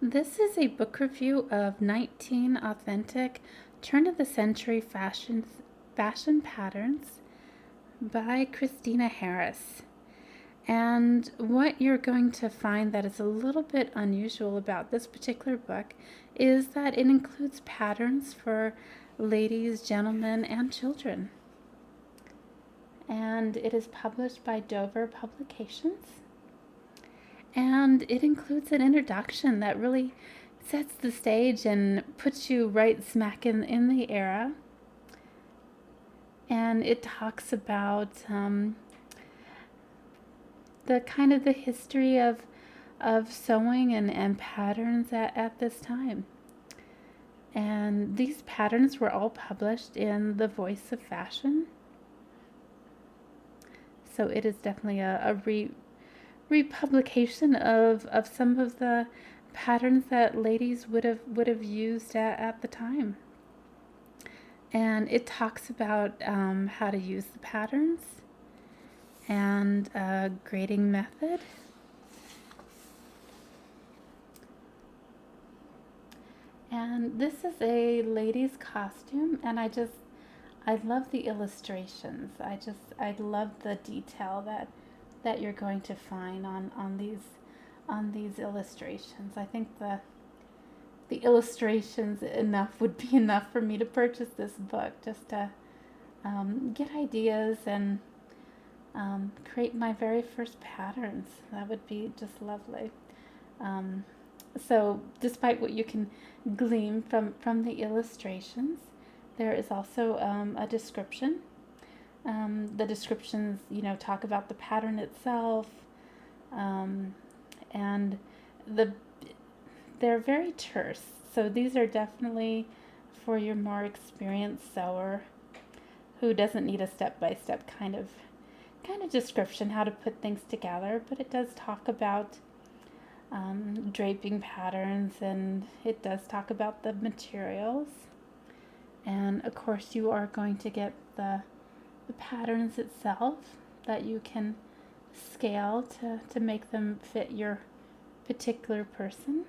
This is a book review of 19 authentic turn-of-the-century fashion patterns by Christina Harris. And what you're going to find that is a little bit unusual about this particular book is that it includes patterns for ladies, gentlemen, and children. And it is published by Dover Publications. And it includes an introduction that really sets the stage and puts you right smack in the era. And it talks about the history of sewing and patterns at this time. And these patterns were all published in The Voice of Fashion. So it is definitely a republication of some of the patterns that ladies would have used at the time. And it talks about how to use the patterns and a grading method. And this is a lady's costume, and I love the illustrations. I love the detail that you're going to find on these illustrations. I think the illustrations would be enough for me to purchase this book, just to get ideas and create my very first patterns. That would be just lovely. So despite what you can glean from the illustrations, there is also a description. The descriptions, talk about the pattern itself, and they're very terse. So these are definitely for your more experienced sewer who doesn't need a step-by-step kind of description how to put things together, but it does talk about draping patterns, and it does talk about the materials. And of course you are going to get the patterns itself that you can scale to make them fit your particular person.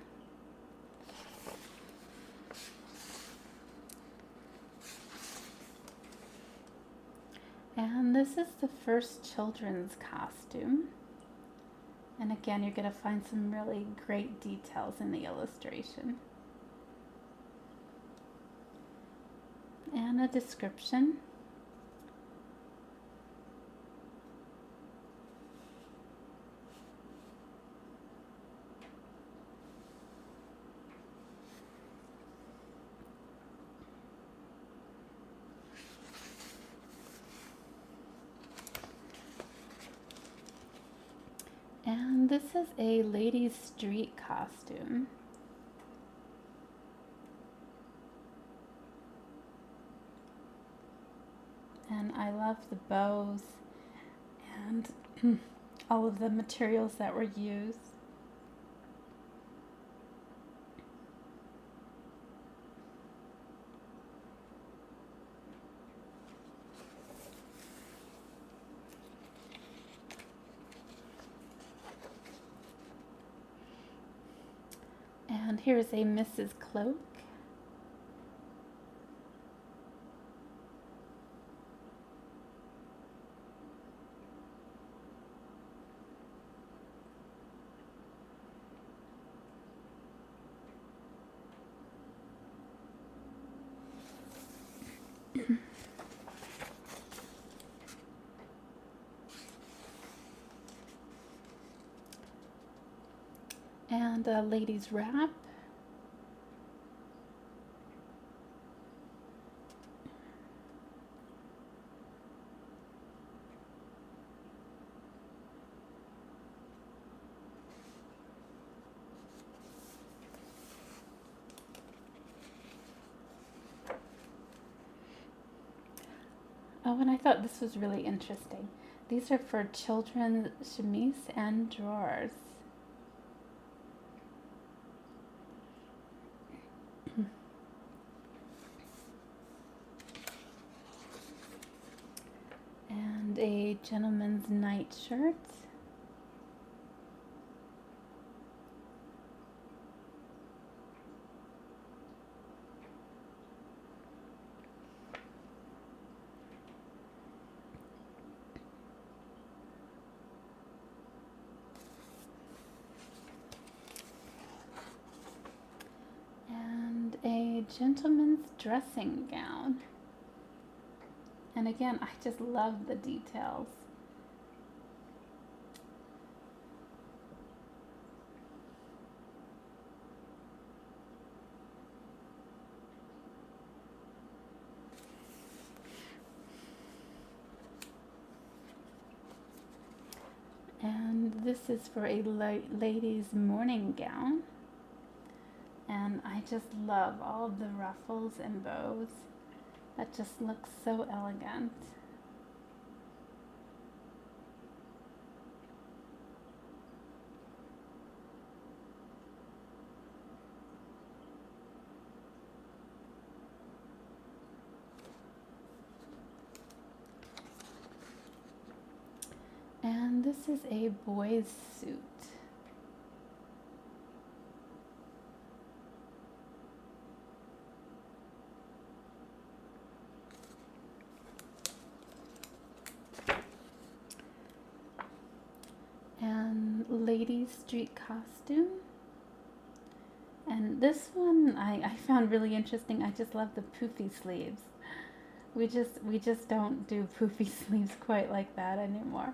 And this is the first children's costume. And again, you're going to find some really great details in the illustration. And a description. And this is a lady's street costume. And I love the bows and all of the materials that were used. And here's a Mrs. Cloak. And a lady's wrap. Oh, and I thought this was really interesting. These are for children's chemise and drawers. And a gentleman's nightshirt. gentleman's dressing gown. And again, I just love the details. And this is for a lady's morning gown. And I just love all the ruffles and bows. That just looks so elegant. And this is a boy's suit. And ladies' street costume. And this one I found really interesting. I just love the poofy sleeves. We just don't do poofy sleeves quite like that anymore.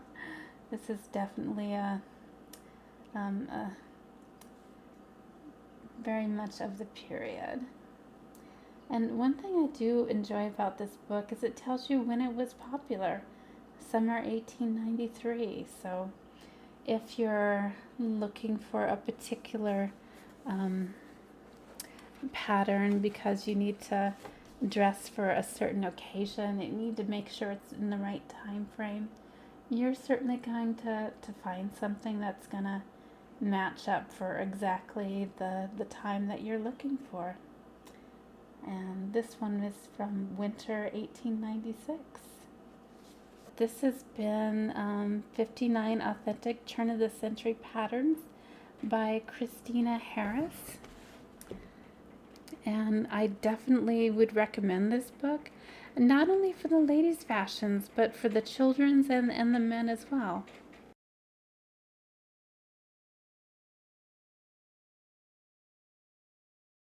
This is definitely a very much of the period. And one thing I do enjoy about this book is it tells you when it was popular, summer 1893. So if you're looking for a particular pattern because you need to dress for a certain occasion, you need to make sure it's in the right time frame, you're certainly going to find something that's going to match up for exactly the time that you're looking for. And this one is from winter 1896. This has been 59 Authentic Turn of the Century Patterns by Christina Harris. And I definitely would recommend this book, not only for the ladies' fashions, but for the children's and the men as well.